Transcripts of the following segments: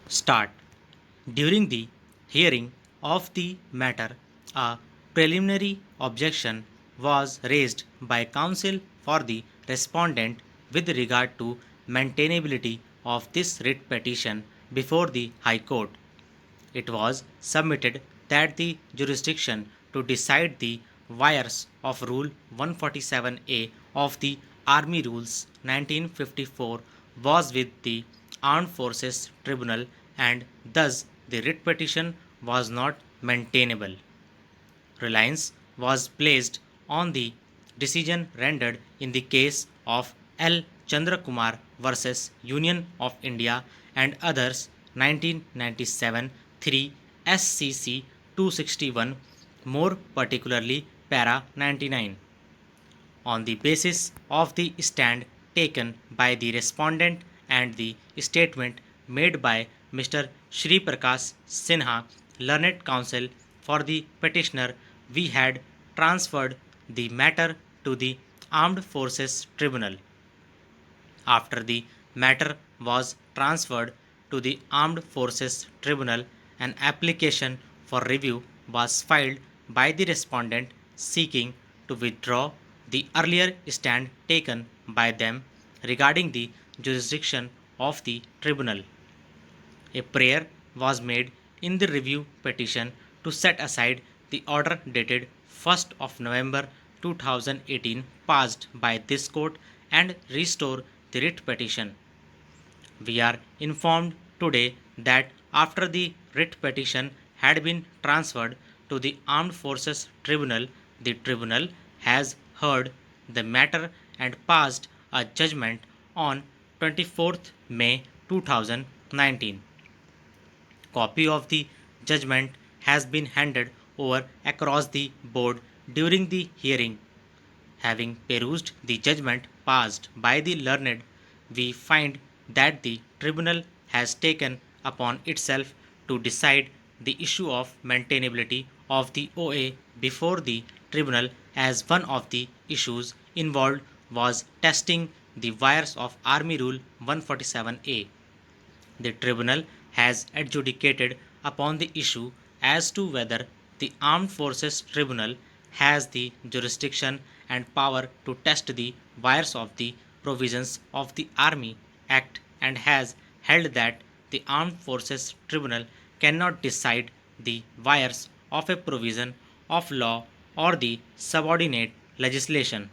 Start. During the hearing of the matter, a preliminary objection was raised by counsel for the respondent with regard to maintainability of this writ petition before the High Court. It was submitted that the jurisdiction to decide the wires of Rule 147A of the Army Rules 1954 was with the Armed Forces Tribunal, and thus the writ petition was not maintainable. Reliance was placed on the decision rendered in the case of L. Chandrakumar versus Union of India and others 1997 3 SCC 261, more particularly para 99. On the basis of the stand taken by the respondent and the statement made by Mr. Shri Prakash Sinha, learned counsel for the petitioner, we had transferred the matter to the Armed Forces Tribunal. After the matter was transferred to the Armed Forces Tribunal, an application for review was filed by the respondent seeking to withdraw the earlier stand taken by them regarding the jurisdiction of the tribunal. A prayer was made in the review petition to set aside the order dated 1st of November 2018 passed by this court and restore the writ petition. We are informed today that after the writ petition had been transferred to the Armed Forces Tribunal, the tribunal has heard the matter and passed a judgment on 24th May 2019. Copy of the judgment has been handed over across the board during the hearing. Having perused the judgment passed by the learned, we find that the tribunal has taken upon itself to decide the issue of maintainability of the OA before the tribunal, as one of the issues involved was testing the wires of Army Rule 147A. The tribunal has adjudicated upon the issue as to whether the Armed Forces Tribunal has the jurisdiction and power to test the wires of the provisions of the Army Act, and has held that the Armed Forces Tribunal cannot decide the wires of a provision of law or the subordinate legislation.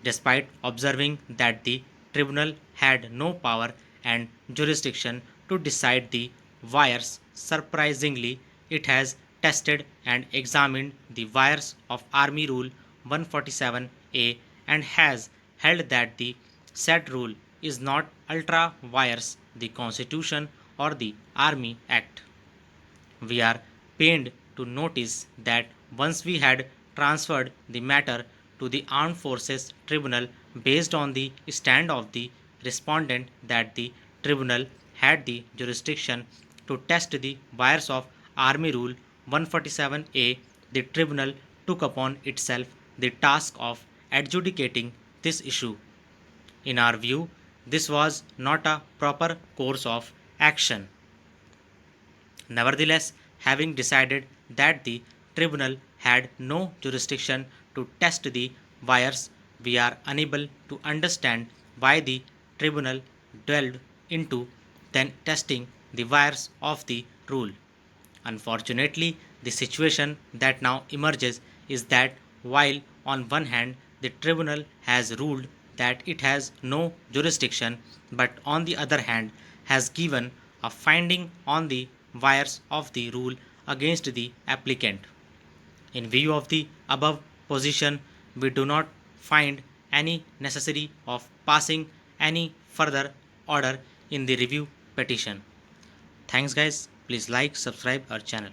Despite observing that the tribunal had no power and jurisdiction to decide the wires, surprisingly, it has tested and examined the wires of Army Rule 147A and has held that the said rule is not ultra vires the Constitution or the Army Act. We are pained to notice that once we had transferred the matter to the Armed Forces Tribunal based on the stand of the respondent that the tribunal had the jurisdiction to test the wires of Army Rule 147A, the tribunal took upon itself the task of adjudicating this issue. In our view, this was not a proper course of action. Nevertheless, having decided that the tribunal had no jurisdiction to test the wires, we are unable to understand why the tribunal delved into then testing the wires of the rule. Unfortunately, the situation that now emerges is that while on one hand the tribunal has ruled that it has no jurisdiction, but on the other hand has given a finding on the wires of the rule against the applicant. In view of the above position, we do not find any necessity of passing any further order in the review petition. Thanks guys. Please like, subscribe our channel.